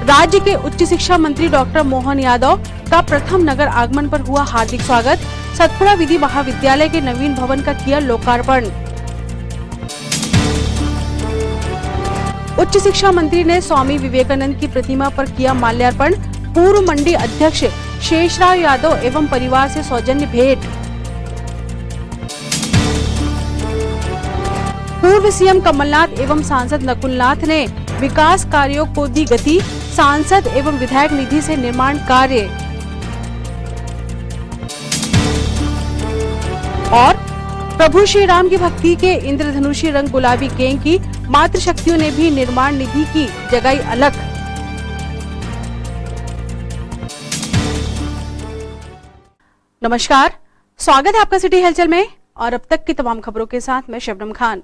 राज्य के उच्च शिक्षा मंत्री डॉक्टर मोहन यादव का प्रथम नगर आगमन पर हुआ हार्दिक स्वागत। सतपुड़ा विधि महाविद्यालय के नवीन भवन का किया लोकार्पण। उच्च शिक्षा मंत्री ने स्वामी विवेकानंद की प्रतिमा पर किया माल्यार्पण। पूर्व मंडी अध्यक्ष शेषराव यादव एवं परिवार से सौजन्य भेंट। पूर्व सीएम कमलनाथ एवं सांसद नकुलनाथ ने विकास कार्यों को दी गति। सांसद एवं विधायक निधि से निर्माण कार्य। और प्रभु श्री राम की भक्ति के इंद्रधनुषी रंग गुलाबी गैंग की मातृशक्तियों ने भी निर्माण निधि की जगाई अलख। नमस्कार, स्वागत है आपका सिटी हलचल में और अब तक की तमाम खबरों के साथ मैं शबनम खान।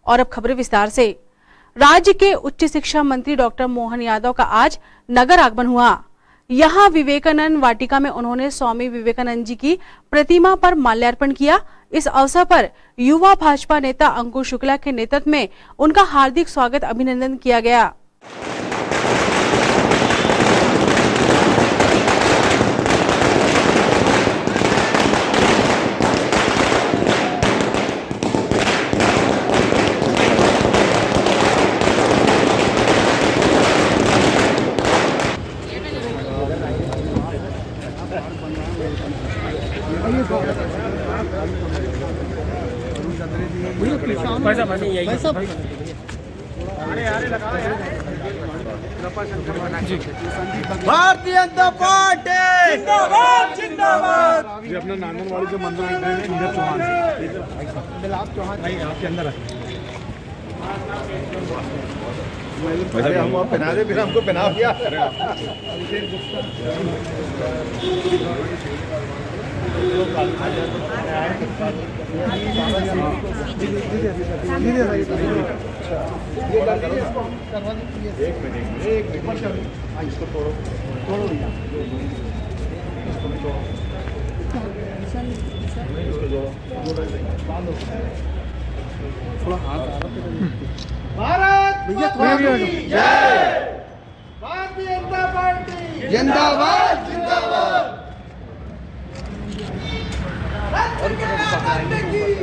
और अब खबरें विस्तार से। राज्य के उच्च शिक्षा मंत्री डॉक्टर मोहन यादव का आज नगर आगमन हुआ। यहां विवेकानंद वाटिका में उन्होंने स्वामी विवेकानंद जी की प्रतिमा पर माल्यार्पण किया। इस अवसर पर युवा भाजपा नेता अंकुर शुक्ला के नेतृत्व में उनका हार्दिक स्वागत अभिनंदन किया गया। भारतीय जनता पार्टी जिंदाबाद जिंदाबाद। जी अपना नांगनवाड़ी से मंदिर नीरज चौहान आपके अंदर है। अरे हम आप पहना दे, फिर हमको पहना दिया। एक मिनट इसको तोड़ो थोड़ा हाथ भारत माता की जय। भारतीय जनता पार्टी जिंदाबाद जिंदाबाद।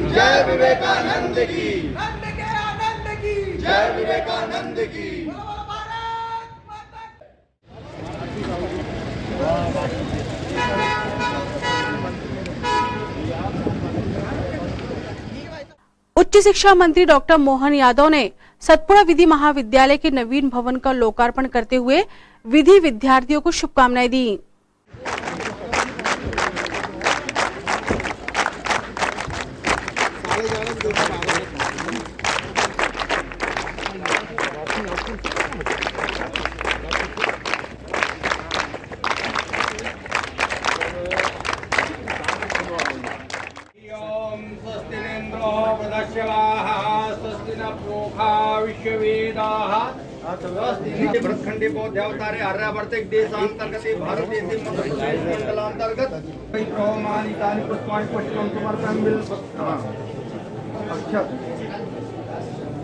जय विवेकानंद की, जय विवेकानंद की। उच्च शिक्षा मंत्री डॉक्टर मोहन यादव ने सतपुड़ा विधि महाविद्यालय के नवीन भवन का लोकार्पण करते हुए विधि विद्यार्थियों को शुभकामनाएं दी। भरतखंडी बौद्ध अवतारे आर्यावर्त देशांतर्गत भारतीय मंडलांतर्गत प्रमाणितानि पुष्पाणि पुष्पं समर्पयामि।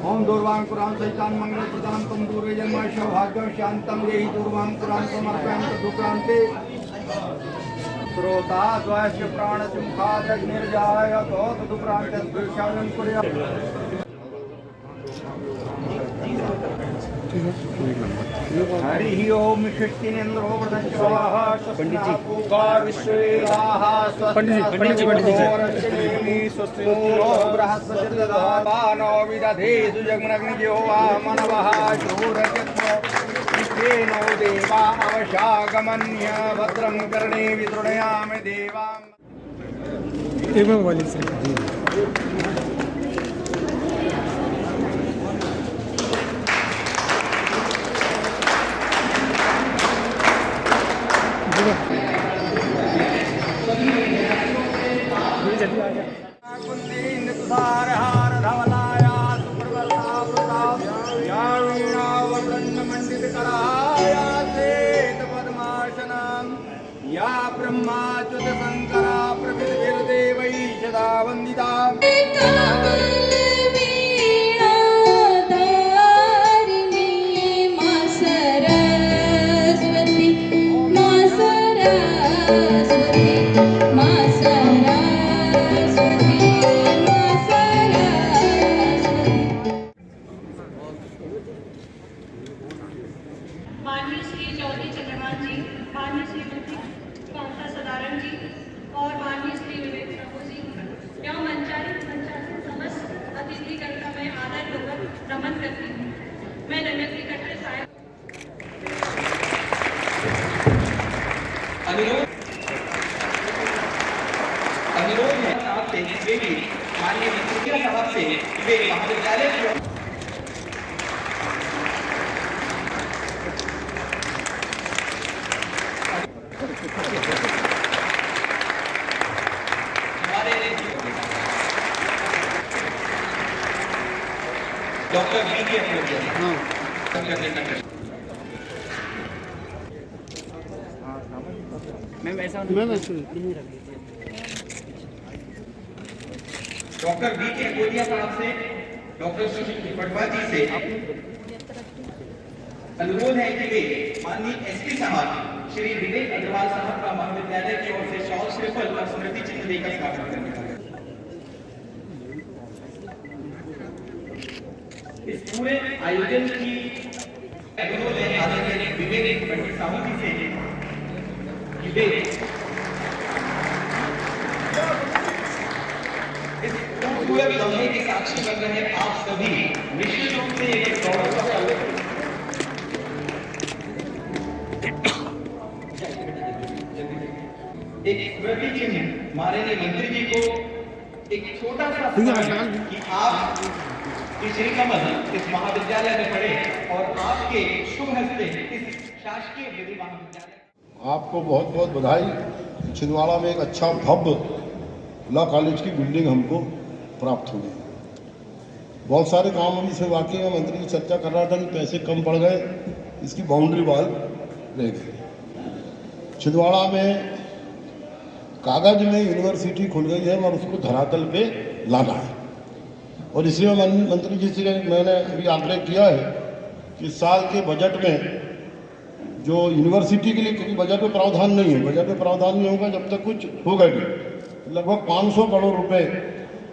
ओम दूर्वांकुरां सहितां मंगलप्रदां तम दूरे जन्म सौभाग्यं शांतं देहि दूर्वांकुरां समर्पयामि तदुपरान्ते श्रोता द्वयस्य प्राणसुखादग्निर्जाय तदुपरान्ते दृश्यानं कुर्यात्। हरि ओम षष्टिनेन्द्रो प्रदक्षिणाः स्वस्तिका विश्वेदाः स्वस्ति स्वस्तिनो बृहस्पतिर्दधानो विदधेषु जग्मनग्निजो मानवः शूरचक्रो देवा अवशागमन्य भद्रं कर्णे वितृणयामि देवाम्। या ब्रह्माच्युत शंकरा प्रभृतिर्देवैः सदा वन्दिता। माननीय श्री चौधरी चंद्रकांत जी, माननीय श्री कांता सदारण जी और माननीय श्री विवेक प्रभु जी एवं मंचासीन समस्त अतिथिगण का मैं आदरपूर्वक नमन करती हूँ। मैं नम्रता कटरे साहब अनुरोध है आपसे वे भी माननीय मंत्री साहब से वे महाविद्यालय की डॉक्टर बी के डॉक्टर बी के अकोलिया साहब से डॉक्टर सुशील पटवा जी से अनुरोध है कि वे माननीय एसपी साहब श्री विवेक अग्रवाल साहब का महाविद्यालय की ओर से शॉल श्रीफल और स्मृति चिन्ह देकर स्वागत करें। इस पूरे आयोजन की अनुरोध है आदरणीय विवेक पंडित साहू जी से कि वे इस खूबसूरत लम्हे के साक्षी बन रहे आप सभी निश्चित रूप से एक गौरव का पल एक स्मृति चिन्ह माननीय मंत्री जी को एक छोटा सा कि आप श्री कमल इस महाविद्यालय में पढ़े और आपके शुभ हस्ते इस शासकीय विधि महाविद्यालय। आपको बहुत बहुत बधाई। छिंदवाड़ा में एक अच्छा भव्य लॉ कॉलेज की बिल्डिंग हमको प्राप्त हो गई। बहुत सारे काम अभी से वाकई में मंत्री जी चर्चा कर रहा था कि पैसे कम पड़ गए, इसकी बाउंड्री वॉल रह गई। छिंदवाड़ा में कागज में यूनिवर्सिटी खुल गई है और उसको धरातल पे लाना है और इसलिए मंत्री जी से मैंने अभी आग्रह किया है कि साल के बजट में जो यूनिवर्सिटी के लिए, क्योंकि बजट में प्रावधान नहीं है, बजट में प्रावधान नहीं होगा जब तक कुछ होगा नहीं, लगभग 500 करोड़ रुपए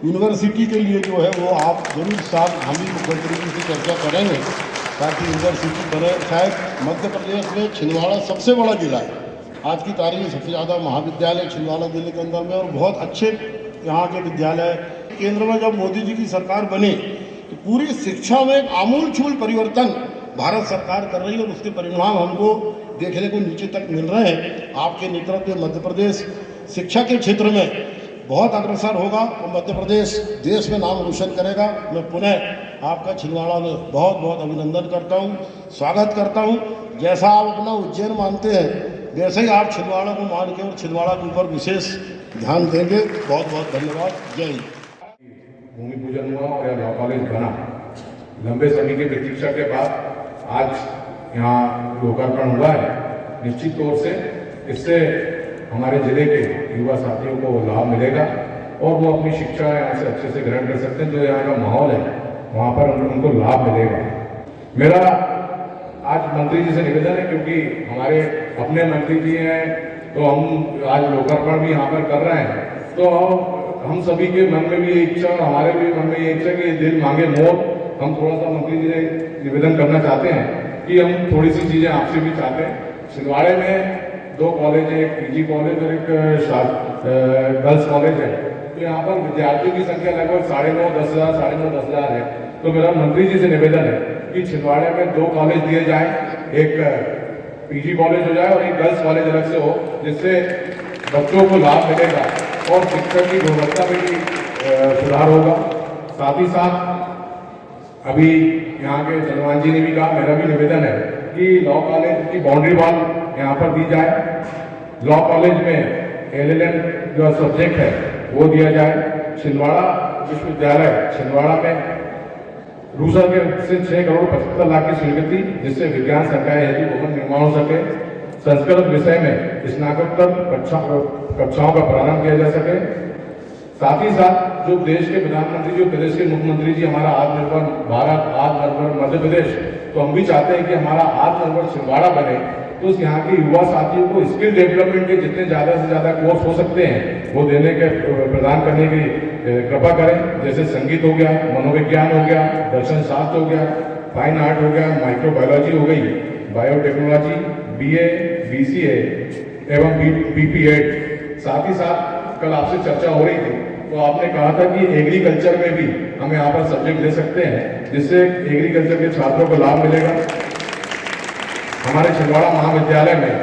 यूनिवर्सिटी के लिए जो है वो आप जरूर साथ हम ही मुख्यमंत्री जी से चर्चा करेंगे ताकि यूनिवर्सिटी बने। शायद मध्य प्रदेश में छिंदवाड़ा सबसे बड़ा जिला है, आज की तारीख में सबसे ज़्यादा महाविद्यालय छिंदवाड़ा जिले के अंदर में और बहुत अच्छे यहाँ के विद्यालय। केंद्र में जब मोदी जी की सरकार बनी तो पूरी शिक्षा में एक आमूलचूल परिवर्तन भारत सरकार कर रही है और उसके परिणाम हमको देखने को नीचे तक मिल रहे हैं। आपके नेतृत्व में मध्य प्रदेश शिक्षा के क्षेत्र में बहुत अग्रसर होगा और मध्य प्रदेश देश में नाम रोशन करेगा। मैं पुनः आपका छिंदवाड़ा में बहुत बहुत अभिनंदन करता हूँ, स्वागत करता हूँ। जैसा आप अपना उज्जैन मानते हैं वैसे ही आप छिंदवाड़ा को मान के और छिंदवाड़ा के ऊपर विशेष ध्यान देंगे। बहुत बहुत धन्यवाद। जय हिंद। भूमि पूजन हुआ और यह लॉ कॉलेज बना। लंबे समय की प्रतीक्षा के बाद आज यहाँ लोकार्पण हुआ है। निश्चित तौर से इससे हमारे जिले के युवा साथियों को लाभ मिलेगा और वो अपनी शिक्षा यहाँ से अच्छे से ग्रहण कर सकते हैं। जो यहाँ का माहौल है वहाँ पर उनको लाभ मिलेगा। मेरा आज मंत्री जी से निवेदन है, क्योंकि हमारे अपने मंत्री जी हैं तो हम आज लोकार्पण भी यहाँ पर कर रहे हैं, तो हम सभी के मन में भी ये इच्छा और हमारे भी मन में ये इच्छा कि दिल मांगे मोर। हम थोड़ा सा मंत्री जी से निवेदन करना चाहते हैं कि हम थोड़ी सी चीज़ें आपसे भी चाहते हैं। छिंदवाड़े में 2 कॉलेज है, एक पीजी कॉलेज और एक गर्ल्स कॉलेज है। तो यहाँ पर विद्यार्थियों की संख्या लगभग 9,500 है। तो मेरा मंत्री जी से निवेदन है कि छिंदवाड़े में 2 कॉलेज दिए जाएं, एक पीजी कॉलेज हो जाए और एक गर्ल्स कॉलेज अलग से हो, जिससे बच्चों को लाभ मिलेगा और शिक्षा की गुणवत्ता में भी सुधार होगा। साथ ही साथ अभी यहाँ के चंद्रकांत जी ने भी कहा, मेरा भी निवेदन है कि लॉ कॉलेज की बाउंड्री वॉल यहाँ पर दी जाए। लॉ कॉलेज में LLM जो सब्जेक्ट है वो दिया जाए। छिंदवाड़ा विश्वविद्यालय छिंदवाड़ा में रूसा के से 6 करोड़ 75 लाख की स्वीकृति, जिससे विज्ञान संकाय हेतु भवन निर्माण हो सके। संस्कृत विषय में स्नातकोत्तर कक्षाओं का प्रारंभ किया जा सके। साथ ही साथ जो देश के प्रधानमंत्री, जो प्रदेश के मुख्यमंत्री जी हमारा आत्मनिर्भर भारत, आत्मनिर्भर मध्य प्रदेश, तो हम भी चाहते हैं कि हमारा आत्मनिर्भर छिंदवाड़ा बने। तो यहाँ के युवा साथियों को स्किल डेवलपमेंट के जितने ज़्यादा से ज़्यादा कोर्स हो सकते हैं वो देने के प्रदान करने की कृपा करें। जैसे संगीत हो गया, मनोविज्ञान हो गया, दर्शन शास्त्र हो गया, फाइन आर्ट हो गया, माइक्रोबायोलॉजी हो गई, बायोटेक्नोलॉजी, BA, BCA एवं BP8, साथ ही साथ कल आपसे चर्चा हो रही थी तो आपने कहा था कि एग्रीकल्चर में भी हम यहाँ पर सब्जेक्ट ले सकते हैं जिससे एग्रीकल्चर के छात्रों को लाभ मिलेगा। हमारे छिंदवाड़ा महाविद्यालय में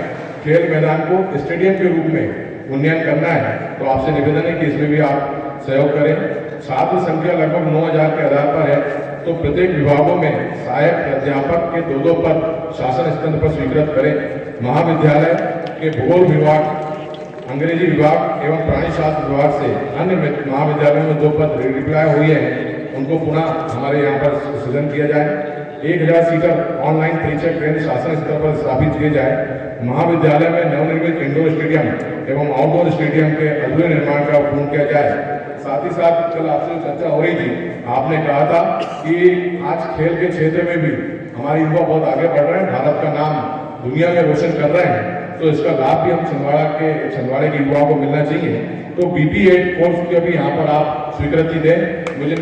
खेल मैदान को स्टेडियम के रूप में उन्नयन करना है तो आपसे निवेदन है कि इसमें भी आप सहयोग करें। छात्र संख्या लगभग 9,000 के आधार पर है तो प्रत्येक विभागों में सहायक अध्यापक के 2 पद शासन स्तर पर स्वीकृत करें। महाविद्यालय के भूगोल विभाग, अंग्रेजी विभाग एवं प्राणी शास्त्र विभाग से अन्य महाविद्यालयों में 2 पद रिप्लाई हुए हैं उनको पुनः हमारे यहाँ पर सृजन किया जाए। 1000 सीटर ऑनलाइन परीक्षा केंद्र शासन स्तर पर स्थापित किए जाए। महाविद्यालय में नवनिर्मित इंडोर स्टेडियम एवं आउटडोर स्टेडियम के अधूरे निर्माण का पूर्ण किया जाए। साथ ही साथ कल आपसे चर्चा हो रही थी, आपने कहा था कि आज खेल के क्षेत्र में भी हमारे युवा बहुत आगे बढ़ रहे हैं, भारत का नाम दुनिया में रोशन कर रहे हैं तो इसका लाभ भी हम छिंदवाड़े के युवाओं को मिलना चाहिए। तो BP8 कोर्स के भी यहाँ पर आप स्वीकृति दें। मुझे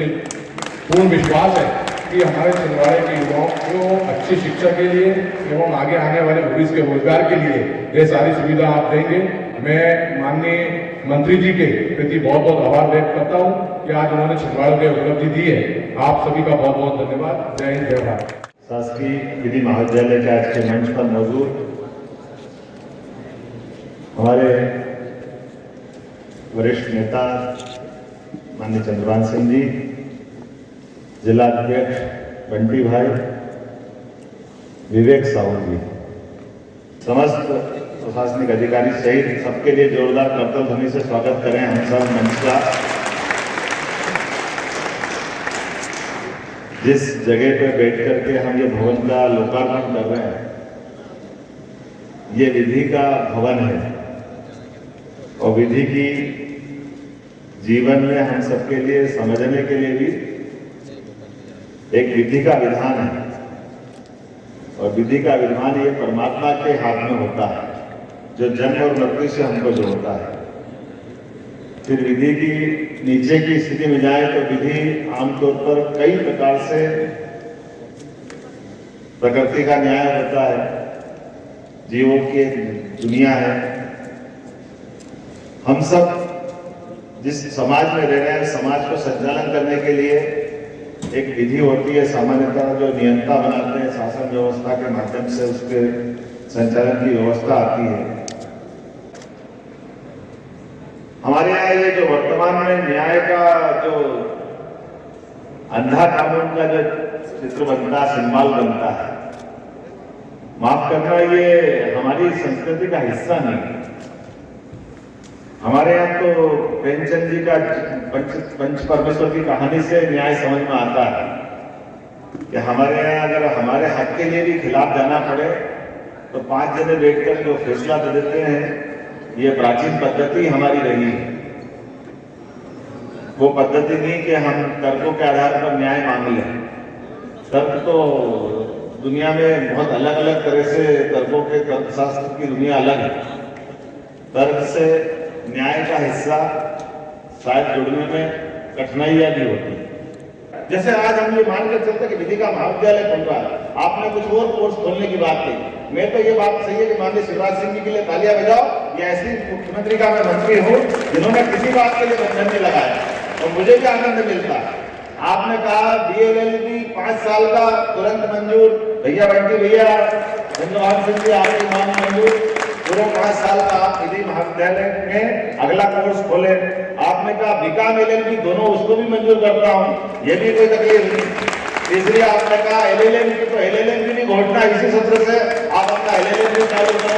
पूर्ण विश्वास है कि हमारे छिंदवाड़े के युवाओं को अच्छी शिक्षा के लिए एवं आगे आने वाले भविष्य के रोजगार के लिए ये सारी सुविधा आप देंगे। मैं माननीय मंत्री जी के प्रति बहुत बहुत आभार व्यक्त करता हूँ कि आज उन्होंने छिंदवाड़े को उपलब्धि दी है। आप सभी का बहुत बहुत धन्यवाद। जय हिंद, जय भारत। शासकीय विधि महाविद्यालय के आज के मंच पर मौजूद हमारे वरिष्ठ नेता माननीय चंद्रभान सिंह जी, जिला अध्यक्ष बंटी भाई, विवेक साहू जी, समस्त प्रशासनिक अधिकारी सहित सबके लिए जोरदार करतल ध्वनि से स्वागत करें हम सब मंच का। जिस जगह पर बैठ करके हम ये भवन का लोकार्पण कर रहे हैं ये विधि का भवन है और विधि की जीवन में हम सबके लिए समझने के लिए भी एक विधि का विधान है और विधि का विधान ये परमात्मा के हाथ में होता है जो जन्म और मृत्यु से हमको जोड़ता है। फिर विधि की नीचे की स्थिति में जाए तो विधि आमतौर पर कई प्रकार से प्रकृति का न्याय होता है, जीवों की दुनिया है। हम सब जिस समाज में रह रहे हैं समाज को संचालन करने के लिए एक विधि होती है, सामान्यतः जो नियंता बनाते हैं शासन व्यवस्था के माध्यम से उसके संचालन की व्यवस्था आती है। हमारे यहाँ ये जो वर्तमान में न्याय का जो अंधा कानून का जो चित्र बनता है, सिंबल बनता है, माफ करना ये हमारी संस्कृति का हिस्सा नहीं। हमारे यहाँ तो प्रेमचंद जी का पंच परमेश्वर की कहानी से न्याय समझ में आता है कि हमारे यहाँ अगर हमारे हक के लिए भी खिलाफ जाना पड़े तो 5 जने बैठकर जो फैसला दे देते हैं, ये प्राचीन पद्धति हमारी रही है। वो पद्धति नहीं कि हम तर्कों के आधार पर न्याय मांग लें। तर्क तो दुनिया में बहुत अलग अलग तरह से तर्कों के तर्कशास्त्र की दुनिया अलग है। तर्क से न्याय का हिस्सा शायद जुड़ने में कठिनाइयां भी होती है। जैसे आज हम ये मानकर चलते कि विधि का महाविद्यालय खुल रहा है, आपने कुछ और कोर्स खोलने की बात कही। मैं तो ये बात सही है कि माननीय शिवराज सिंह जी के लिए तालियां बजाओ। ये ऐसी मुख्यमंत्री का मैं मंत्री हूँ जिन्होंने किसी बात के लिए बंधन नहीं लगाया और मुझे भी आनंद मिलता है। आपने कहा DLLB 5 साल का तुरंत मंजूर, भैया बंटी भैया चंद्रभान सिंह जी आपकी मांग मंजूर, पूरे 5 साल का आप विधि महाविद्यालय में अगला कोर्स खोले। आपने कहा BCom LLB दोनों उसको भी मंजूर कर रहा हूँ, ये भी कोई तकलीफ नहीं। इसलिए आपने कहा LLM की तो LLM की घोषणा इसी सत्र से आप अपना LLM चालू करो।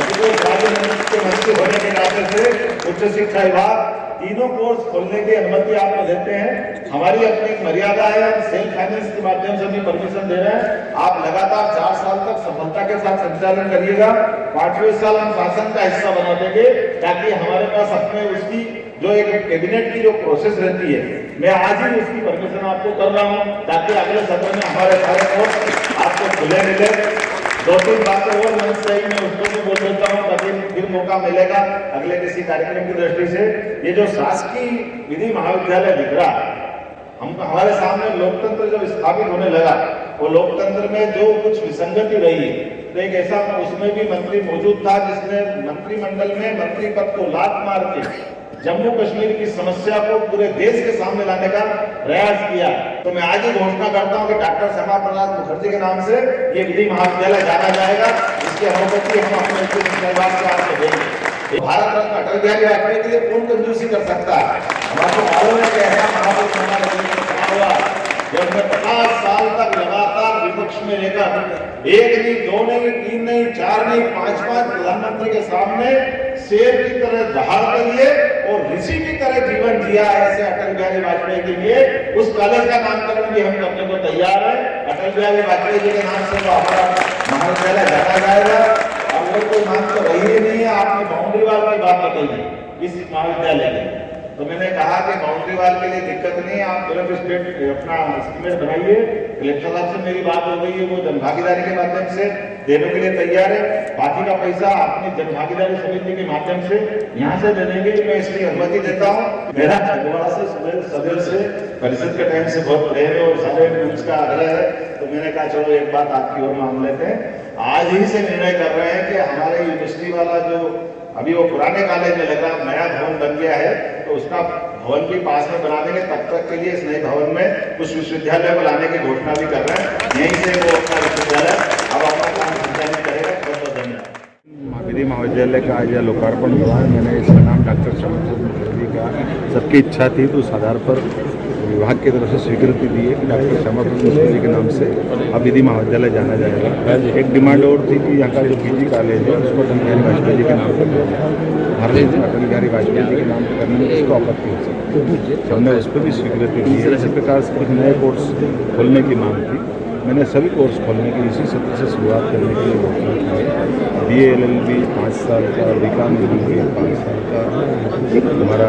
मंत्री होने के नाते से उच्च शिक्षा विभाग तीनों कोर्स खोलने की अनुमति आपको देते हैं। हमारी अपनी एक मर्यादा है, हम सेल्फ फाइनेंस के माध्यम से भी परमिशन दे रहे हैं। आप लगातार 4 साल तक सफलता के साथ संचालन करिएगा। 5वें साल हम शासन का हिस्सा बना देंगे ताकि हमारे पास अपने उसकी जो एक कैबिनेट की जो प्रोसेस रहती है, मैं आज ही उसकी परमिशन आपको कर रहा हूँ ताकि अगले सत्र में हमारे सारे कोर्स आपको खुले मिले। 2-3 बातें और मंच से मैं उसको भी बोल देता हूँ ताकि फिर मौका मिलेगा अगले किसी कार्यक्रम की दृष्टि से। ये जो शासकीय विधि महाविद्यालय दिख रहा है, हम हमारे सामने लोकतंत्र जब स्थापित होने लगा वो लोकतंत्र में जो कुछ विसंगति रही है, तो एक ऐसा उसमें भी मंत्री मौजूद था जिसने मंत्रिमंडल में मंत्री पद को लात मार के जम्मू कश्मीर की समस्या को पूरे देश के सामने लाने का प्रयास किया। तो मैं आज ही घोषणा करता हूं कि डॉक्टर श्यामा प्रसाद मुखर्जी के नाम से ये विधि महाविद्यालय जाना जाएगा। इसकी अनुमति हम अपने विभाग से आपको देंगे। भारत रत्न अटल बिहारी वाजपेयी के लिए कौन कंजूसी कर सकता है? हमारे मालूम है कि ऐसा महापुरुष हमारे देश में हुआ जब मैं 50 साल तक लगातार विपक्ष में रहकर एक नहीं, दो नहीं, तीन नहीं, चार नहीं, पांच प्रधानमंत्री के सामने शेर की तरह दहाड़ कर लिए और ऋषि की तरह जीवन जिया ऐसे अटल बिहारी वाजपेयी के लिए उस कॉलेज का नामकरण भी हम करने को तैयार है। अटल बिहारी वाजपेयी जी के नाम से तो हमारा महाविद्यालय जाना जाएगा। और कोई मांग तो रही ही नहीं है। आपने बाउंड्री वाल की बात बताई इस महाविद्यालय की, तो मैंने कहा कि बाउंड्री वाल के लिए दिक्कत नहीं है, आप तुरंत स्टेट अपना एस्टिमेट बनाइए। कलेक्टर साहब से मेरी बात हो गई है, वो जनभागीदारी के माध्यम से देने के लिए तैयार है। बाकी का पैसा अपनी जनभागीदारी समिति के माध्यम से यहाँ से दे देंगे। मैं इसलिए अनुमति देता हूँ। मेरा छतवाड़ा से सदैव से परिषद के टाइम से बहुत प्रेम है और सारे का आग्रह है, तो मैंने कहा चलो एक बात आपकी और मान लेते हैं। आज ही से निर्णय कर रहे हैं कि हमारे यूनिवर्सिटी वाला जो अभी वो पुराने कॉलेज में लगा नया भवन बन गया है, तो उसका भवन भी पास में बना देंगे। तब तक के लिए इस नए भवन में कुछ विश्वविद्यालय को लाने की घोषणा भी कर रहे हैं। यहीं से वो अपना विश्वविद्यालय अब अपना काम संचालित करेगा। बहुत बहुत धन्यवाद। विधि महाविद्यालय का आज लोकार्पण हुआ है। मैंने इसका नाम डॉक्टर श्यामा प्रसाद मुखर्जी का सबकी इच्छा थी, तो उस आधार पर विभाग की तरफ से स्वीकृति दी है कि डॉक्टर श्यामा प्रसाद मुखर्जी के नाम से अब विधि महाविद्यालय जाना जाएगा। एक डिमांड और थी कि यहाँ का जो पीजी कॉलेज है उसको अटल बिहारी वाजपेयी जी के नाम पर किया जाए। भारत अटल बिहारी वाजपेयी जी के नाम पर करने में उसको आपत्ति हो सकती है, हमने उस पर भी स्वीकृति दी है। इसी प्रकार से कुछ नए कोर्स खोलने की मांग थी। मैंने सभी कोर्स खोलने की इसी सत्र से शुरुआत करने के लिए घोषणा की है। BA LLB 5 साल का, बीकॉम MBA 5 साल का, हमारा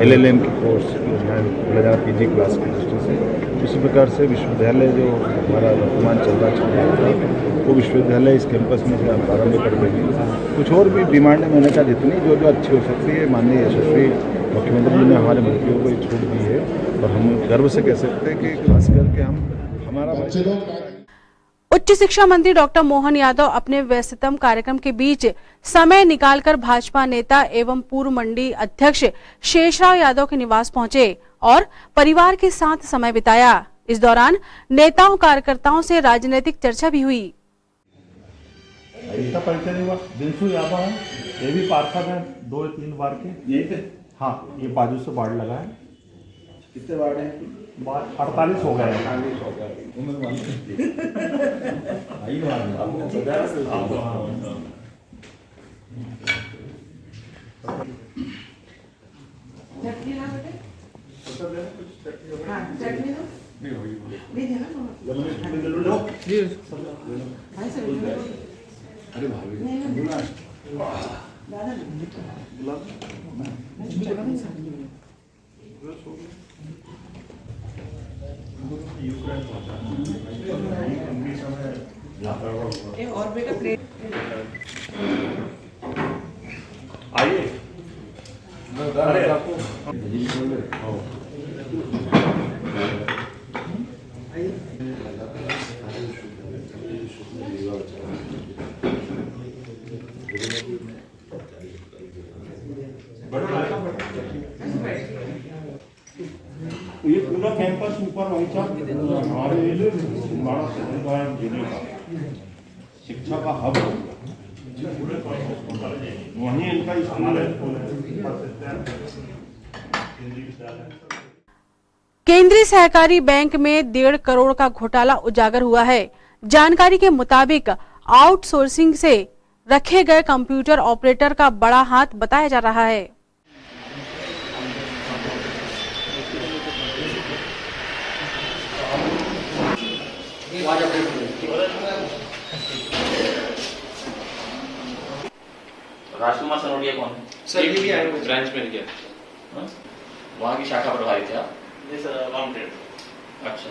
LLM की कोर्स खोला जाना PG क्लास की दृष्टि से। उसी प्रकार से विश्वविद्यालय जो हमारा वर्तमान चल रहा है वो विश्वविद्यालय इस कैंपस में प्रारंभ कर देंगे। कुछ और भी डिमांड है, मैंने कहा जितनी जो अच्छी हो सकती है। माननीय यशस्वी मुख्यमंत्री जी ने हमारे मंत्रियों को छूट दी है और हम गर्व से कह सकते हैं कि खास करके हम उच्च शिक्षा मंत्री डॉक्टर मोहन यादव अपने व्यस्ततम कार्यक्रम के बीच समय निकालकर भाजपा नेता एवं पूर्व मंडी अध्यक्ष शेषराव यादव के निवास पहुंचे और परिवार के साथ समय बिताया। इस दौरान नेताओं कार्यकर्ताओं से राजनीतिक चर्चा भी हुई। इसका परिचय नहीं हुआ। दिनसू यादव है, ये भी पार्षद है 2 या 3 बार के। यही पे? हाँ, ये बाजू से बाढ़ लगा है। कितने वार्ड हैं? 48 हो गए। और बेटा प्लेट आइए। ये पूरा कैंपस ऊपर वहीं हमारे जिले का शिक्षा का हब वहीं इनका केंद्रीय सहकारी बैंक में 1.5 करोड़ का घोटाला उजागर हुआ है। जानकारी के मुताबिक आउटसोर्सिंग से रखे गए कंप्यूटर ऑपरेटर का बड़ा हाथ बताया जा रहा है। राजकुमार सनोडिया कौन है? सर ये भी आए ब्रांच में गया, वहाँ की शाखा प्रभारी थे आप? जी सर, अकाउंटेंट। अच्छा,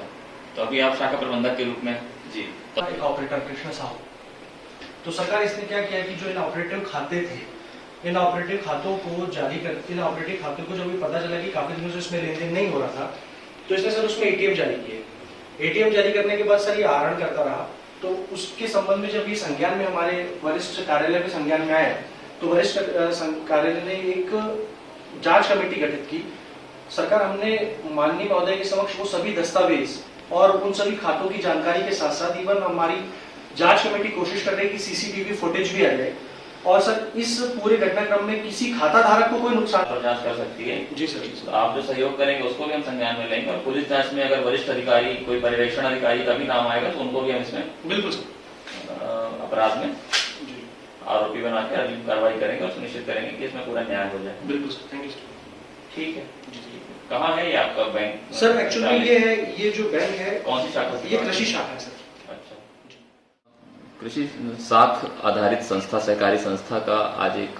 तो अभी आप शाखा प्रबंधक के रूप में? जी। ऑपरेटर कृष्ण साहू। तो सरकार इसने क्या किया कि जो इन ऑपरेटिव खाते थे, इन ऑपरेटिव खातों को जारी कर, इन ऑपरेटिव खातों को जब भी पता चला कि काफी दिनों से इसमें लेन देन नहीं हो रहा था, तो इसने सर उसमें ATM जारी किए। एटीएम जारी करने के बाद सर ये आहरण करता रहा, तो उसके संबंध में जब ये संज्ञान में हमारे वरिष्ठ कार्यालय में संज्ञान में आया, तो वरिष्ठ कार्यालय ने एक जांच कमेटी गठित की। सरकार हमने माननीय महोदय के समक्ष वो सभी दस्तावेज और उन सभी खातों की जानकारी के साथ साथ इवन हमारी जांच कमेटी कोशिश कर रही है कि सीसीटीवी फुटेज भी आ जाए, और सर इस पूरे घटनाक्रम में किसी खाता धारक को कोई नुकसान और जांच कर सकती है। जी सर। तो आप जो सहयोग करेंगे उसको भी हम संज्ञान में लेंगे, और पुलिस जांच में अगर वरिष्ठ अधिकारी, कोई पर्यवेक्षण अधिकारी का भी नाम आएगा तो उनको भी हम इसमें बिल्कुल सर अपराध में आरोपी बना के अगली कार्रवाई करेंगे और सुनिश्चित करेंगे कि इसमें पूरा न्याय हो जाए। बिल्कुल सर, थैंक यू सर। ठीक है, कहाँ है ये आपका बैंक? सर एक्चुअली ये जो बैंक है, कौन सी शाखा? ये कृषि शाखा है सर। कृषि साख आधारित संस्था, सहकारी संस्था का आज एक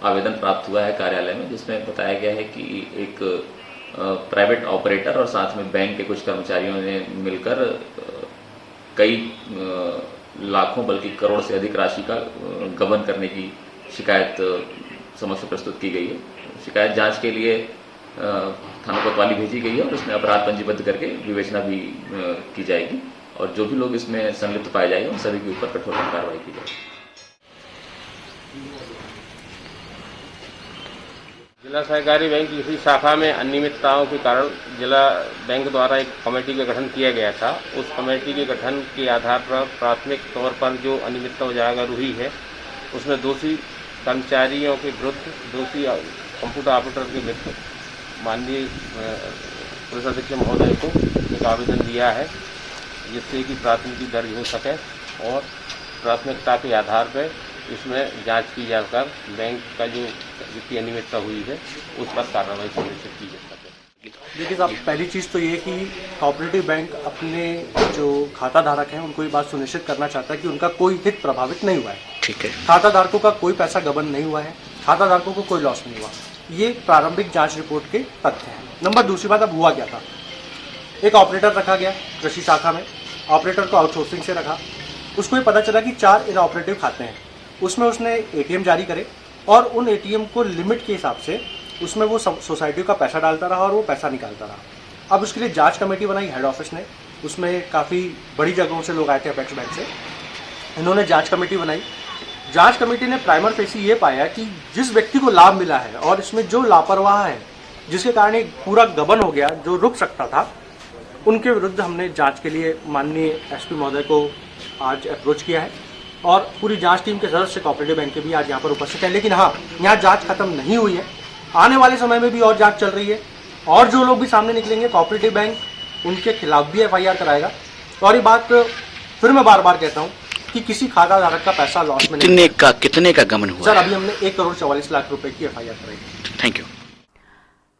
आवेदन प्राप्त हुआ है कार्यालय में, जिसमें बताया गया है कि एक प्राइवेट ऑपरेटर और साथ में बैंक के कुछ कर्मचारियों ने मिलकर कई लाखों बल्कि करोड़ से अधिक राशि का गबन करने की शिकायत समक्ष प्रस्तुत की गई है। शिकायत जांच के लिए थाना कोतवाली भेजी गई है और उसमें अपराध पंजीबद्ध करके विवेचना भी की जाएगी, और जो भी लोग इसमें संलिप्त पाए जाएंगे उन सभी के ऊपर कठोर कार्रवाई की जाएगी। जिला सहकारी बैंक कृषि शाखा में अनियमितताओं के कारण जिला बैंक द्वारा एक कमेटी का गठन किया गया था। उस कमेटी के गठन के आधार पर प्राथमिक तौर पर जो अनियमितता उजागर हुई है, उसमें दोषी कर्मचारियों के विरुद्ध दोषी कंप्यूटर ऑपरेटर के मित्र माननीय पुलिस अधीक्षक महोदय को एक आवेदन दिया है, जिससे कि प्राथमिकी दर्ज हो सके और प्राथमिकता के आधार पर इसमें जांच की जाकर बैंक का जो वित्तीय अनियमितता हुई है उस पर कार्रवाई सुनिश्चित की जा सके। देखिए साहब, पहली चीज़ तो ये कि कोऑपरेटिव बैंक अपने जो खाता धारक हैं उनको ये बात सुनिश्चित करना चाहता है कि उनका कोई हित प्रभावित नहीं हुआ है। ठीक है। खाता धारकों का कोई पैसा गबन नहीं हुआ है, खाता धारकों को कोई लॉस नहीं हुआ। ये प्रारंभिक जांच रिपोर्ट के तथ्य हैं। नंबर दूसरी बात, अब हुआ क्या था? एक ऑपरेटर रखा गया कृषि शाखा में, ऑपरेटर को आउटसोर्सिंग से रखा। उसको ये पता चला कि 4 इनऑपरेटिव खाते हैं, उसमें उसने एटीएम जारी करे और उन एटीएम को लिमिट के हिसाब से उसमें वो सोसाइटी का पैसा डालता रहा और वो पैसा निकालता रहा। अब उसके लिए जांच कमेटी बनाई हेड ऑफिस ने, उसमें काफ़ी बड़ी जगहों से लोग आए थे, अपेक्स बैंक से। इन्होंने जांच कमेटी बनाई। जांच कमेटी ने प्राइमर फेसी ये पाया कि जिस व्यक्ति को लाभ मिला है और इसमें जो लापरवाह है, जिसके कारण एक पूरा गबन हो गया जो रुक सकता था, उनके विरुद्ध हमने जांच के लिए माननीय एसपी महोदय को आज अप्रोच किया है और पूरी जांच टीम के सदस्य कोऑपरेटिव बैंक के भी आज यहाँ पर उपस्थित हैं। लेकिन हाँ, यहाँ जांच खत्म नहीं हुई है, आने वाले समय में भी और जांच चल रही है और जो लोग भी सामने निकलेंगे कोऑपरेटिव बैंक उनके खिलाफ भी एफआईआर कराएगा। और ये बात फिर मैं बार बार कहता हूँ कि किसी खाता धारक का पैसा लॉस में कितने का गमन हुआ? सर, अभी हमने 1,44,00,000 रुपए की एफआईआर कराई। Thank you.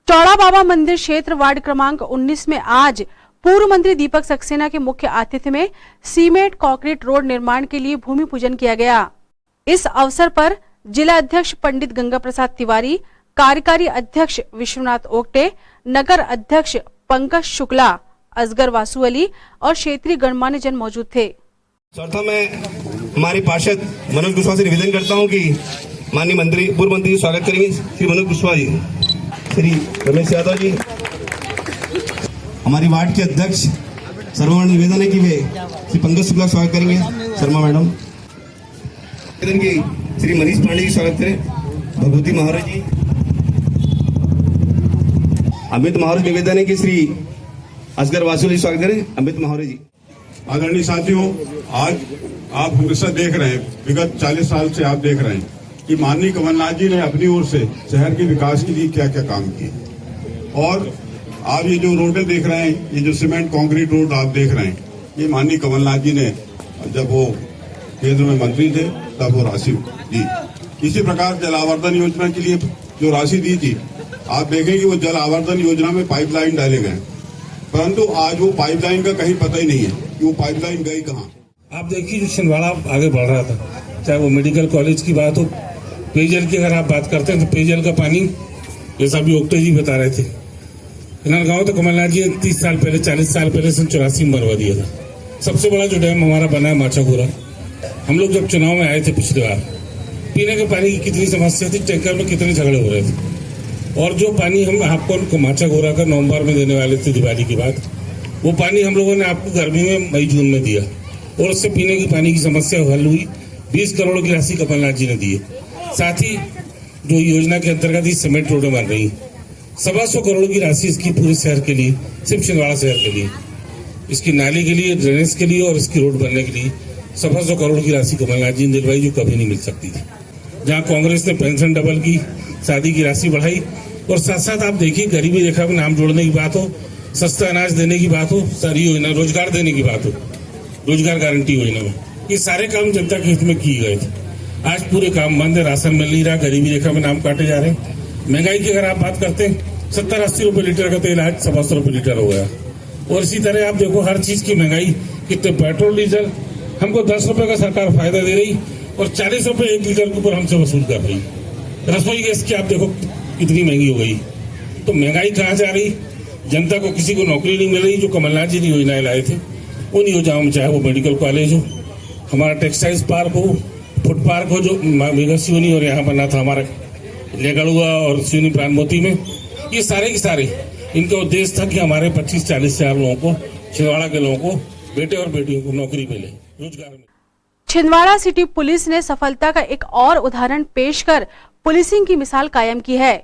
चौड़ा बाबा मंदिर क्षेत्र वार्ड क्रमांक 19 में आज पूर्व मंत्री दीपक सक्सेना के मुख्य आतिथ्य में सीमेंट कंक्रीट रोड निर्माण के लिए भूमि पूजन किया गया। इस अवसर पर जिला अध्यक्ष पंडित गंगा प्रसाद तिवारी, कार्यकारी अध्यक्ष विश्वनाथ ओक्टे, नगर अध्यक्ष पंकज शुक्ला, असगर वासु अली और क्षेत्रीय गणमान्य जन मौजूद थे। सर्वप्रथम मैं हमारे पार्षद मनोज कुशवाहा से निवेदन करता हूं कि माननीय मंत्री, पूर्व मंत्री जी स्वागत करेंगे। श्री मनोज कुशवाहा जी, श्री रमेश यादव जी, हमारी वार्ड के अध्यक्ष सर्वर्ण निवेदन है कि वे श्री पंकज शुक्ला स्वागत करेंगे। शर्मा मैडम निवेदन की श्री मनीष पांडे जी स्वागत करें। भगवती महाराज जी, अमित महाराज निवेदन है कि श्री असगर वासु जी स्वागत करें। अमित महाराज जी। आदरणीय साथियों, आज आप हमेशा देख रहे हैं, विगत 40 साल से आप देख रहे हैं कि माननीय कमलनाथ जी ने अपनी ओर से शहर के विकास के लिए क्या क्या काम किए। और आप ये जो रोडें देख रहे हैं, ये जो सीमेंट कंक्रीट रोड आप देख रहे हैं, ये माननीय कमलनाथ जी ने जब वो केंद्र में मंत्री थे तब वो राशि दी। इसी प्रकार जल आवर्धन योजना के लिए जो राशि दी थी, आप देखें कि वो जल आवर्धन योजना में पाइपलाइन डाले गए, परंतु आज वो पाइपलाइन का कहीं पता ही नहीं है कि वो पाइपलाइन गई कहाँ। आप देखिए जो छिंदवाड़ा आगे बढ़ रहा था, चाहे वो मेडिकल कॉलेज की बात हो, पेयजल की अगर आप बात करते हैं तो पेयजल का पानी, जैसा भी ओक्टे जी बता रहे थे, गाँव तो कमलनाथ जी ने 30 साल पहले, 40 साल पहले 84 में बनवा दिया था। सबसे बड़ा जो डैम हमारा बना है माचागोरा, हम लोग जब चुनाव में आए थे पिछली बार, पीने के पानी की कितनी समस्या थी, टैंकर में कितने झगड़े हो रहे थे, और जो पानी हम आपको माचागोरा का नवंबर में देने वाले थे दिवाली के बाद, वो पानी हम लोगों ने आपको गर्मी में मई जून में दिया और उससे पीने की पानी की समस्या हल हुई। 20 करोड़ की राशि कमलनाथ जी ने दी है। साथ ही जो योजना के अंतर्गत ही सीमेंट रोडें बन रही, 125 करोड़ की राशि इसकी पूरे शहर के लिए, सिर्फ छिंदवाड़ा शहर के लिए, इसकी नाली के लिए, ड्रेनेज के लिए और इसकी रोड बनने के लिए 125 करोड़ की राशि कमलनाथ जी ने दिलवाई, जो कभी नहीं मिल सकती थी। जहाँ कांग्रेस ने पेंशन डबल की, शादी की राशि बढ़ाई और साथ साथ आप देखिए गरीबी रेखा में नाम जोड़ने की बात हो, सस्ता अनाज देने की बात हो, सारी योजना रोजगार देने की बात हो, रोजगार गारंटी योजना में, ये सारे काम जनता के हित में किए गए थे। आज पूरे काम बंद है, राशन मिल नहीं रहा, गरीबी रेखा में नाम काटे जा रहे हैं। महंगाई की अगर आप बात करते हैं 70-80 रुपए लीटर का तेल आज 125 रुपए लीटर हो गया। और इसी तरह आप देखो हर चीज की महंगाई, कितने पेट्रोल डीजल हमको 10 रुपए का सरकार फायदा दे रही और 40 रुपए 1 लीटर के ऊपर हमसे वसूल कर रही। रसोई गैस की आप देखो कितनी महंगी हो गई। तो महंगाई कहाँ जा रही, जनता को किसी को नौकरी नहीं मिल रही। जो कमलनाथ जी ने योजनाएं लाए थे उन योजनाओं में, चाहे वो मेडिकल कॉलेज हो, हमारा टेक्सटाइल्स पार्क हो, फूड पार्क हो जो मेगा सिवनी और यहाँ बना था हमारा लेगड़ुआ और सिवनी प्राणमोती में, ये सारे के सारे इनका उद्देश्य था कि हमारे 25-40 हजार लोगों को, छिंदवाड़ा के लोगों को, बेटे और बेटियों को नौकरी मिले, रोजगार मिले। छिंदवाड़ा सिटी पुलिस ने सफलता का एक और उदाहरण पेश कर पुलिसिंग की मिसाल कायम की है।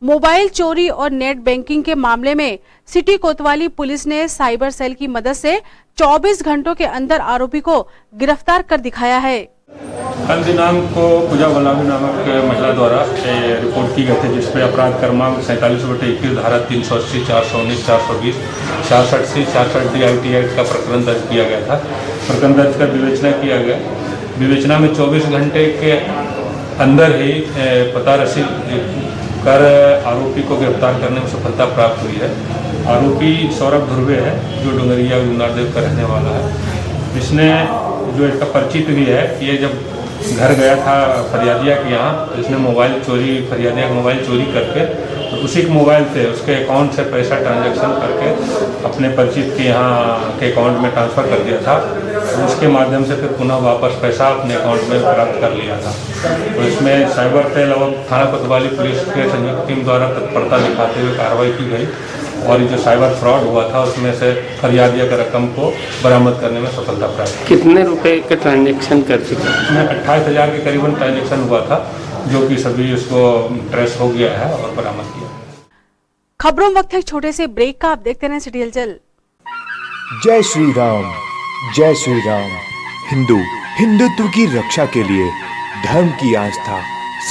मोबाइल चोरी और नेट बैंकिंग के मामले में सिटी कोतवाली पुलिस ने साइबर सेल की मदद से 24 घंटों के अंदर आरोपी को गिरफ्तार कर दिखाया है। कल दिनांक को पूजा बलावी नामक महिला द्वारा रिपोर्ट की गई थी, जिसपे अपराध क्रमांक 47/21 धारा 380, 419, 420, 66C, 66D IT एक्ट का प्रकरण दर्ज किया गया था। प्रकरण दर्ज कर विवेचना किया गया। विवेचना में 24 घंटे के अंदर ही पता रसीद कर आरोपी को गिरफ्तार करने में सफलता प्राप्त हुई है। आरोपी सौरभ धुर्वे है, जो डुंगरिया नारदेव का रहने वाला है। इसने जो इसका परिचित भी है, ये जब घर गया था फरियादिया के यहाँ, तो इसने मोबाइल चोरी, फरियादिया का मोबाइल चोरी करके तो उसी के मोबाइल से, उसके अकाउंट से पैसा ट्रांजैक्शन करके अपने परिचित के यहाँ के अकाउंट में ट्रांसफ़र कर दिया था। तो उसके माध्यम से फिर पुनः वापस पैसा अपने अकाउंट में प्राप्त कर लिया था। तो इसमें साइबर सेल और थाना कोतवाली पुलिस के संयुक्त टीम द्वारा तत्परता दिखाते हुए कार्रवाई की गई और जो साइबर फ्रॉड हुआ था उसमें से फरियादिया की रकम को बरामद करने में सफलता प्राप्त। कितने रुपए का ट्रांजैक्शन कर चुके? इसमें 28,000 के करीबन ट्रांजैक्शन हुआ था, जो कि सभी उसको ट्रेस हो गया है और बरामद किया। खबरों वक्त है छोटे से ब्रेक का, आप देखते रहें सिटी हलचल। जय श्री राम, जय श्री राम। हिंदुत्व की रक्षा के लिए, धर्म की आस्था,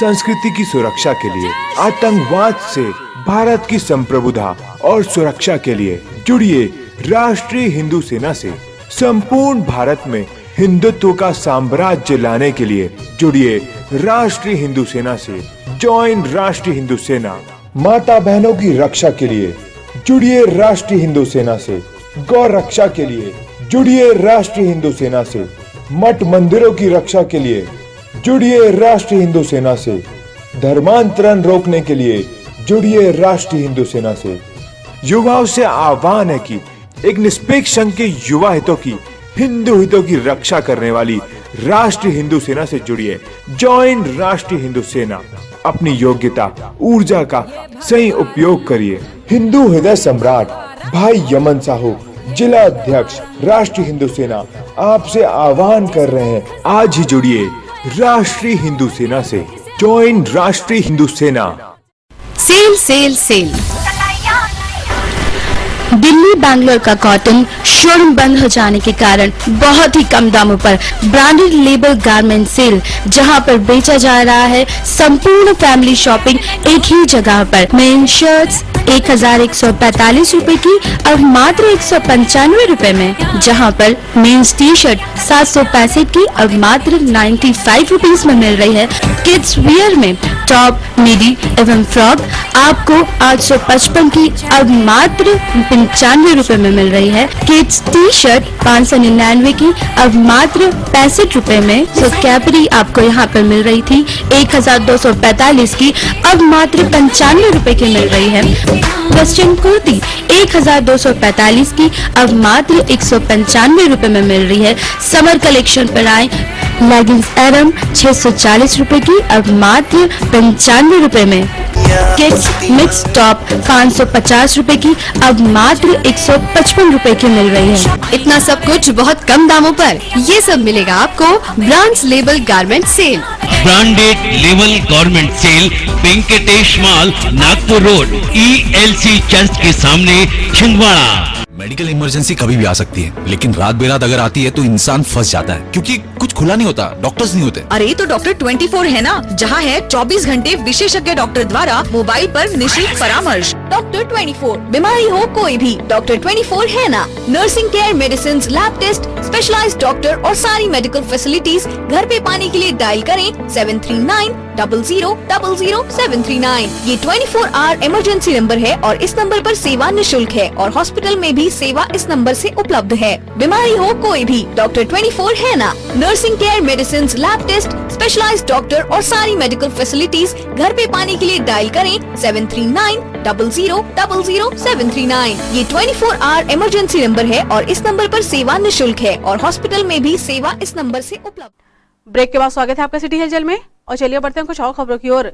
संस्कृति की सुरक्षा के लिए, आतंकवाद से भारत की संप्रभुता और सुरक्षा के लिए जुड़िए राष्ट्रीय हिंदू सेना से। संपूर्ण भारत में हिंदुत्व का साम्राज्य लाने के लिए जुड़िए राष्ट्रीय हिंदू सेना से। जॉइन राष्ट्रीय हिंदू सेना। माता बहनों की रक्षा के लिए जुड़िए राष्ट्रीय हिंदू सेना से। गौ रक्षा के लिए जुड़िए राष्ट्रीय हिंदू सेना से। मठ मंदिरों की रक्षा के लिए जुड़िए राष्ट्रीय हिंदू सेना से। धर्मांतरण रोकने के लिए जुड़िए राष्ट्रीय हिंदू सेना से। युवाओं से आह्वान है कि एक निष्पक्ष संघ के युवा हितों की, हिंदू हितों की रक्षा करने वाली राष्ट्रीय हिंदू सेना से जुड़िए। जॉइन राष्ट्रीय हिंदू सेना। अपनी योग्यता, ऊर्जा का सही उपयोग करिए। हिंदू हृदय सम्राट भाई यमन साहू, जिला अध्यक्ष राष्ट्रीय हिंदू सेना, आपसे आह्वान कर रहे हैं, आज ही जुड़िए राष्ट्रीय हिंदू सेना से। Join Rashtriya Hindu Sena. Sale sale sale. Delhi Bangalore का कॉटन शोरूम बंद हो जाने के कारण बहुत ही कम दामों पर ब्रांडेड लेबल गारमेंट सेल, जहां पर बेचा जा रहा है संपूर्ण फैमिली शॉपिंग एक ही जगह पर। मेन शर्ट्स 1145 रुपए की अब मात्र 195 रुपए में, जहां पर मेंस टी शर्ट 765 की अब मात्र 95 रुपीज में मिल रही है। किड्स वियर में टॉप, मिडी एवं फ्रॉक आपको 855 की अब मात्र 95 रुपए में मिल रही है। किड्स टी शर्ट 599 की अब मात्र 65 रुपए में। तो कैपरी आपको यहाँ पर मिल रही थी 1245 की अब मात्र 95 रुपए की मिल रही है। वेस्टर्न कुर्ती 1245 की अब मात्र 195 रुपए में मिल रही है। समर कलेक्शन पर आए, लेगिंग्स एरम 640 रुपए की अब मात्र 95 रुपए में। किड्स मिक्स टॉप 550 रुपए की अब मात्र 155 रुपए की मिल रही है। इतना सब कुछ बहुत कम दामों पर, ये सब मिलेगा आपको brands label garment sale. Branded level government sale, Venkatesh mall, Nagpur road, ELC church के सामने, छिंदवाड़ा। मेडिकल इमरजेंसी कभी भी आ सकती है, लेकिन रात बेरात अगर आती है तो इंसान फंस जाता है, क्योंकि कुछ खुला नहीं होता, डॉक्टर्स नहीं होते। अरे तो डॉक्टर 24 है ना, जहाँ है 24 घंटे विशेषज्ञ डॉक्टर द्वारा मोबाइल पर निशुल्क परामर्श। डॉक्टर 24, बीमारी हो कोई भी, डॉक्टर 24 है ना। Nursing care, medicine, lab test, specialised doctor और सारी मेडिकल फैसिलिटीज घर पे पाने के लिए डायल करें 739000739। ये 24 आवर इमरजेंसी नंबर है और इस नंबर पर सेवा निशुल्क है और हॉस्पिटल में भी सेवा इस नंबर से उपलब्ध है। बीमारी हो कोई भी, डॉक्टर 24 है ना। Nursing care, medicine, lab test, specialised doctor और सारी मेडिकल फैसिलिटीज घर पे पाने के लिए डायल करें 739000739। ये 24 आवर इमरजेंसी नंबर है और इस नंबर पर सेवा निशुल्क है और हॉस्पिटल में भी सेवा इस नंबर से उपलब्ध। ब्रेक के बाद स्वागत है आपका सिटी हलचल में और चलिए बढ़ते हैं कुछ और खबरों की ओर।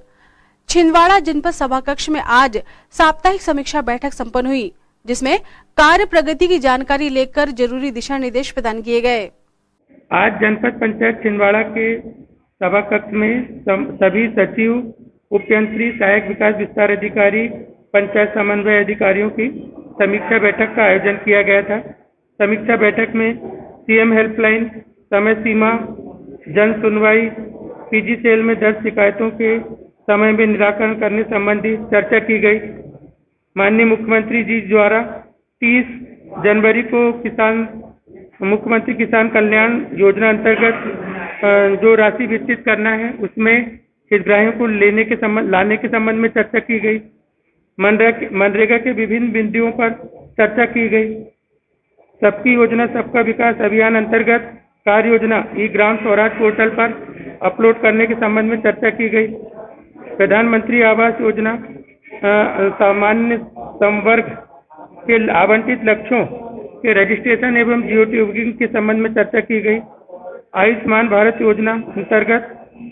छिंदवाड़ा जनपद सभा कक्ष में आज साप्ताहिक समीक्षा बैठक संपन्न हुई, जिसमें कार्य प्रगति की जानकारी लेकर जरूरी दिशा निर्देश प्रदान किए गए। आज जनपद पंचायत छिंदवाड़ा के सभा कक्ष में सभी सचिव, उपयंत्री, सहायक विकास विस्तार अधिकारी, पंचायत समन्वय अधिकारियों की समीक्षा बैठक का आयोजन किया गया था। समीक्षा बैठक में CM हेल्पलाइन, समय सीमा, जन सुनवाई, PG सेल में दर्ज शिकायतों के समय में निराकरण करने संबंधी चर्चा की गई। माननीय मुख्यमंत्री जी द्वारा 30 जनवरी को मुख्यमंत्री किसान कल्याण योजना अंतर्गत जो राशि वितरित करना है, उसमें हितग्राहियों को लाने के संबंध में चर्चा की गई। मनरेगा के विभिन्न बिंदुओं पर चर्चा की गई। सबकी योजना सबका विकास अभियान अंतर्गत कार्य योजना ग्राम स्वराज पोर्टल पर अपलोड करने के संबंध में चर्चा की गई। प्रधानमंत्री आवास योजना सामान्य संवर्ग के आवंटित लक्ष्यों के रजिस्ट्रेशन एवं जियो टैगिंग के संबंध में चर्चा की गई। आयुष्मान भारत योजना अंतर्गत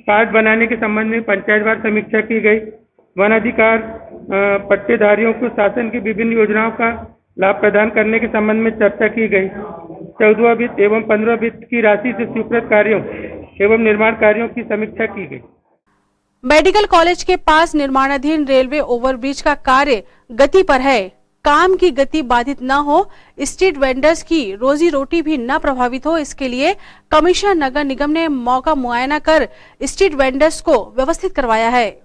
कार्ड बनाने के संबंध में पंचायतवार समीक्षा की गई। वन अधिकार पट्टेधारियों को शासन की विभिन्न योजनाओं का लाभ प्रदान करने के संबंध में चर्चा की गई। 14वां वित्त एवं 15वां वित्त की राशि से स्वीकृत कार्यों एवं निर्माण कार्यों की समीक्षा की गई। मेडिकल कॉलेज के पास निर्माणाधीन रेलवे ओवरब्रिज का कार्य गति पर है। काम की गति बाधित न हो, स्ट्रीट वेंडर्स की रोजी रोटी भी न प्रभावित हो, इसके लिए कमिश्नर नगर निगम ने मौका मुआयना कर स्ट्रीट वेंडर्स को व्यवस्थित करवाया है।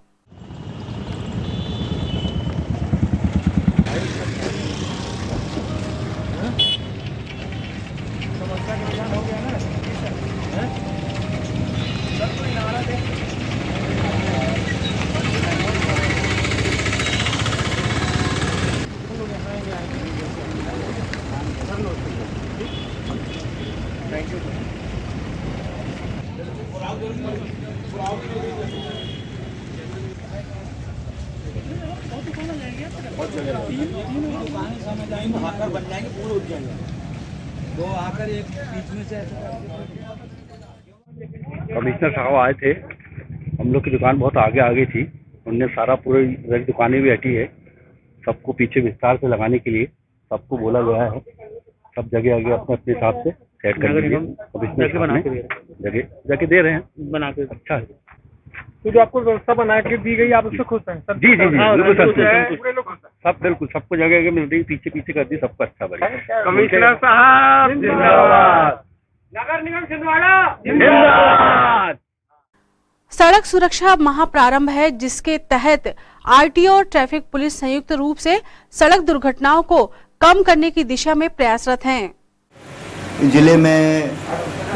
कमिश्नर साहब आए थे, हम लोग की दुकान बहुत आगे थी, उनने सारा पूरी दुकानें भी हटी है, सबको पीछे विस्तार से लगाने के लिए सबको बोला गया है। सब जगह आगे अपने अपने हिसाब से सेट कर लीजिए। कमिश्नर जगह दे रहे हैं बना के। अच्छा है, तो जो आपको व्यवस्था बना के दी गई आप उससे खुश हैं? जी बिल्कुल सब बिल्कुल सबको जगह मिल रही, पीछे कर दी, सबको अच्छा बना। कमिश्नर साहब जिंदाबाद, नगर निगम छिंदवाड़ा जिंदाबाद। सड़क सुरक्षा महाप्रारंभ है, जिसके तहत RTO और ट्रैफिक पुलिस संयुक्त रूप से सड़क दुर्घटनाओं को कम करने की दिशा में प्रयासरत हैं। जिले में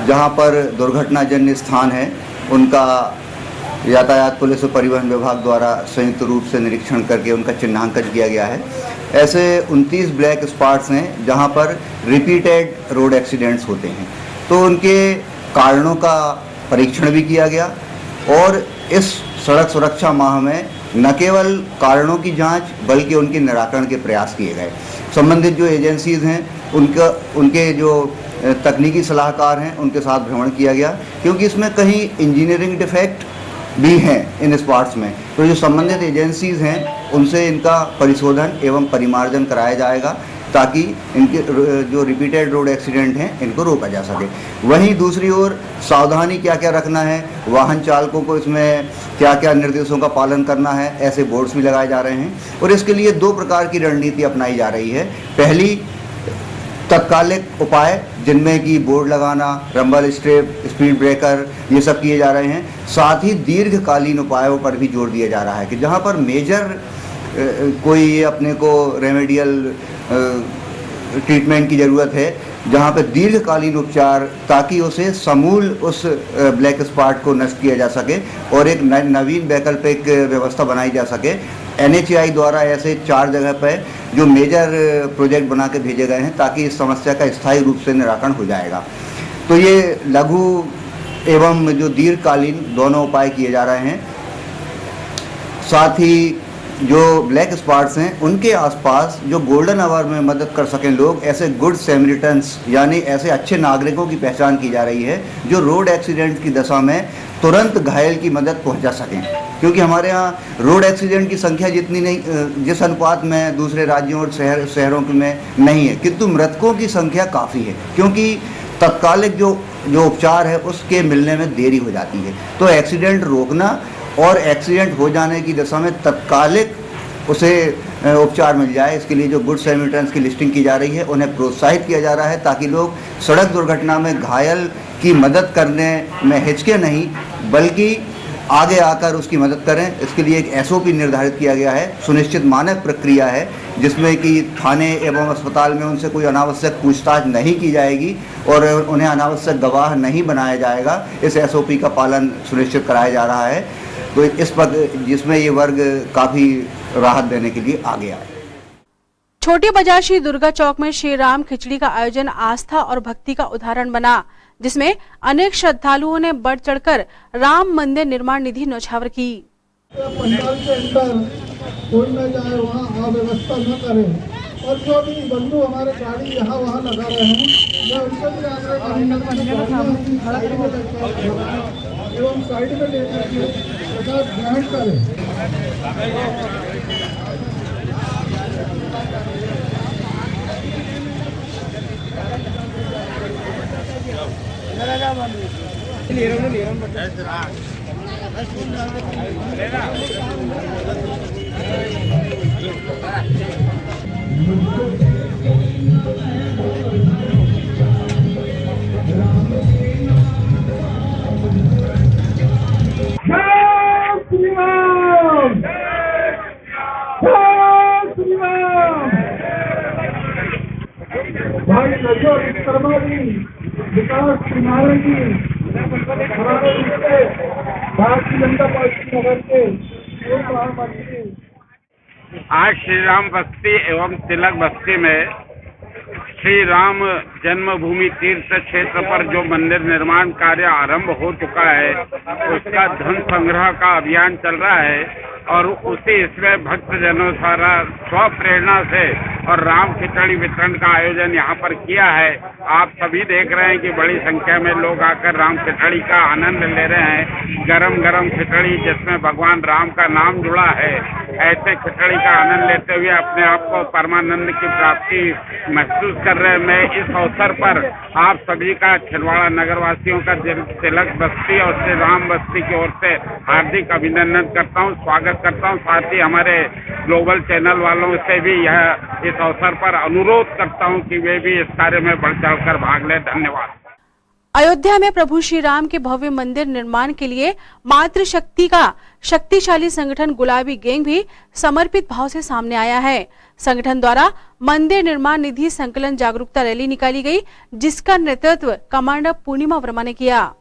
जहां पर दुर्घटनाजन्य स्थान है, उनका यातायात पुलिस और परिवहन विभाग द्वारा संयुक्त रूप से निरीक्षण करके उनका चिन्हांकन किया गया है। ऐसे 29 ब्लैक स्पॉट्स हैं जहां पर रिपीटेड रोड एक्सीडेंट्स होते हैं, तो उनके कारणों का परीक्षण भी किया गया और इस सड़क सुरक्षा माह में न केवल कारणों की जांच बल्कि उनके निराकरण के प्रयास किए गए। संबंधित जो एजेंसीज हैं उनके जो तकनीकी सलाहकार हैं उनके साथ भ्रमण किया गया, क्योंकि इसमें कहीं इंजीनियरिंग डिफेक्ट भी हैं इन स्पॉट्स में, तो जो संबंधित एजेंसीज हैं उनसे इनका परिशोधन एवं परिमार्जन कराया जाएगा ताकि इनके जो रिपीटेड रोड एक्सीडेंट हैं इनको रोका जा सके। वहीं दूसरी ओर सावधानी क्या क्या रखना है, वाहन चालकों को इसमें क्या क्या निर्देशों का पालन करना है, ऐसे बोर्ड्स भी लगाए जा रहे हैं और इसके लिए 2 प्रकार की रणनीति अपनाई जा रही है। पहली तत्कालिक उपाय जिनमें कि बोर्ड लगाना, रंबल स्ट्रिप, स्पीड ब्रेकर, ये सब किए जा रहे हैं। साथ ही दीर्घकालीन उपायों पर भी जोर दिया जा रहा है कि जहाँ पर मेजर कोई अपने को रेमेडियल ट्रीटमेंट की ज़रूरत है, जहाँ पे दीर्घकालीन उपचार ताकि उसे समूल उस ब्लैक स्पॉट को नष्ट किया जा सके और एक नवीन वैकल्पिक व्यवस्था बनाई जा सके। NHAI द्वारा ऐसे 4 जगह पर जो मेजर प्रोजेक्ट बना के भेजे गए हैं ताकि इस समस्या का स्थायी रूप से निराकरण हो जाएगा। तो ये लघु एवं जो दीर्घकालीन दोनों उपाय किए जा रहे हैं। साथ ही जो ब्लैक स्पॉट्स हैं उनके आसपास जो गोल्डन आवर में मदद कर सकें लोग, ऐसे गुड सैमरिटन्स यानी ऐसे अच्छे नागरिकों की पहचान की जा रही है जो रोड एक्सीडेंट की दशा में तुरंत घायल की मदद पहुंचा सकें, क्योंकि हमारे यहाँ रोड एक्सीडेंट की संख्या जितनी नहीं जिस अनुपात में दूसरे राज्यों और शहरों में नहीं है, किंतु मृतकों की संख्या काफ़ी है क्योंकि तत्कालिक जो उपचार है उसके मिलने में देरी हो जाती है। तो एक्सीडेंट रोकना और एक्सीडेंट हो जाने की दशा में तत्कालिक उसे उपचार मिल जाए, इसके लिए जो गुड सैमरिटन्स की लिस्टिंग की जा रही है उन्हें प्रोत्साहित किया जा रहा है ताकि लोग सड़क दुर्घटना में घायल की मदद करने में हिचके नहीं बल्कि आगे आकर उसकी मदद करें। इसके लिए एक SOP निर्धारित किया गया है, सुनिश्चित मानक प्रक्रिया है जिसमें कि थाने एवं अस्पताल में उनसे कोई अनावश्यक पूछताछ नहीं की जाएगी और उन्हें अनावश्यक गवाह नहीं बनाया जाएगा। इस SOP का पालन सुनिश्चित कराया जा रहा है, तो इस पर जिसमें ये वर्ग काफ़ी राहत देने के लिए आगे आए। छोटी बाजार श्री दुर्गा चौक में श्री राम खिचड़ी का आयोजन आस्था और भक्ति का उदाहरण बना, जिसमें अनेक श्रद्धालुओं ने बढ़ चढ़कर राम मंदिर निर्माण निधि न्यौछावर की। पंडाल के अंदर कोई न जाए, वहाँ अव्यवस्था न करें और जो भी बंधु हमारे गाड़ी यहाँ वहाँ लगा रहे हैं मैं उनसे भी एवं साइड में लेकर के प्रसाद ग्रहण करें। भाई नजर विश्वकर्मा जी, विकास नारायण जी, भारतीय जनता पार्टी नगर के महामंत्री। आज श्री राम बस्ती एवं तिलक बस्ती में श्री राम जन्मभूमि तीर्थ क्षेत्र पर जो मंदिर निर्माण कार्य आरंभ हो चुका है उसका धन संग्रह का अभियान चल रहा है और उसी इसमें भक्तजनों द्वारा स्व प्रेरणा से और राम खिचड़ी वितरण का आयोजन यहाँ पर किया है। आप सभी देख रहे हैं कि बड़ी संख्या में लोग आकर राम खिचड़ी का आनंद ले रहे हैं। गरम गरम खिचड़ी जिसमें भगवान राम का नाम जुड़ा है, ऐसे खिचड़ी का आनंद लेते हुए अपने आप को परमानंद की प्राप्ति महसूस कर रहे हैं। मैं इस अवसर पर आप सभी का छिंदवाड़ा नगरवासियों का तिलक बस्ती और श्री राम बस्ती की ओर से हार्दिक अभिनंदन करता हूँ, स्वागत करता हूँ। साथ ही हमारे ग्लोबल चैनल वालों से भी यह इस अवसर पर अनुरोध करता हूँ कि वे भी इस कार्य में बढ़ चढ़कर भाग लें। धन्यवाद। अयोध्या में प्रभु श्री राम के भव्य मंदिर निर्माण के लिए मातृशक्ति का शक्तिशाली संगठन गुलाबी गैंग भी समर्पित भाव से सामने आया है। संगठन द्वारा मंदिर निर्माण निधि संकलन जागरूकता रैली निकाली गई, जिसका नेतृत्व कमांडर पूर्णिमा वर्मा ने किया।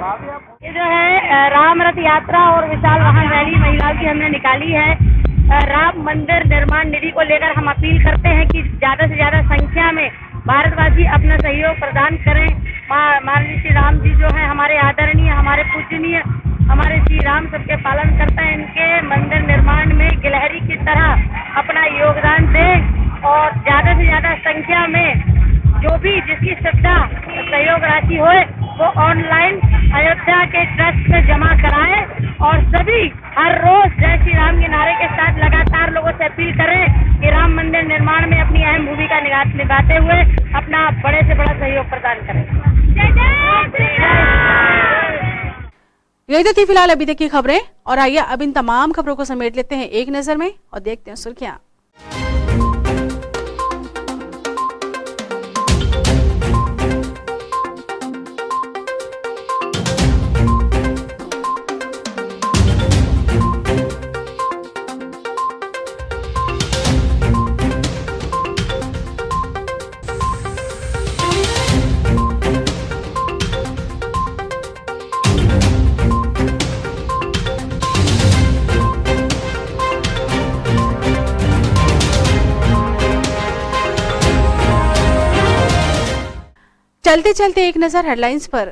ये जो है राम रथ यात्रा और विशाल वाहन रैली महिलाओं की हमने निकाली है। राम मंदिर निर्माण निधि को लेकर हम अपील करते हैं कि ज्यादा से ज्यादा संख्या में भारतवासी अपना सहयोग प्रदान करें। माननीय श्री राम जी जो है हमारे आदरणीय, हमारे पूजनीय, हमारे श्री राम सबके पालन करते हैं। इनके मंदिर निर्माण में गिलहरी की तरह अपना योगदान दें और ज्यादा से ज्यादा संख्या में जो भी जिसकी श्रद्धा सहयोग राशि हो वो ऑनलाइन अयोध्या के ट्रस्ट में जमा कराएं और सभी हर रोज जय श्री राम के नारे के साथ लगातार लोगों से अपील करें कि राम मंदिर निर्माण में अपनी अहम भूमिका निभाते हुए अपना बड़े से बड़ा सहयोग प्रदान करें। यही तो थी फिलहाल अभी तक की खबरें और आइए अब इन तमाम खबरों को समेट लेते हैं एक नजर में और देखते हैं सुर्खियां। चलते चलते एक नजर हेडलाइंस पर।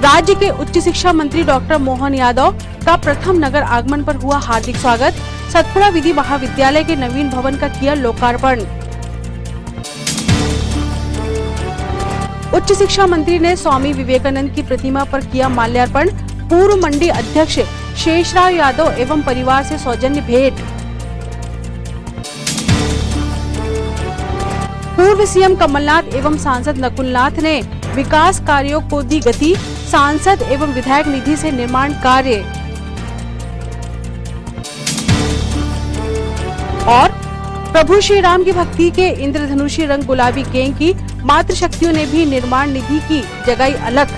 राज्य के उच्च शिक्षा मंत्री डॉक्टर मोहन यादव का प्रथम नगर आगमन पर हुआ हार्दिक स्वागत। सतपुड़ा विधि महाविद्यालय के नवीन भवन का किया लोकार्पण। उच्च शिक्षा मंत्री ने स्वामी विवेकानंद की प्रतिमा पर किया माल्यार्पण। पूर्व मंडी अध्यक्ष शेषराव यादव एवं परिवार से सौजन्य भेंट। पूर्व सीएम कमलनाथ एवं सांसद नकुलनाथ ने विकास कार्यों को दी गति। सांसद एवं विधायक निधि से निर्माण कार्य। और प्रभु श्री राम की भक्ति के इंद्रधनुषी रंग गुलाबी गैंग की मातृशक्तियों ने भी निर्माण निधि की जगाई अलख।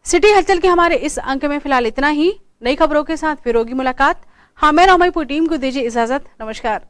सिटी हलचल के हमारे इस अंक में फिलहाल इतना ही। नई खबरों के साथ फिर होगी मुलाकात। हाँ, मैं रामाई टीम को दीजिए इजाजत। नमस्कार।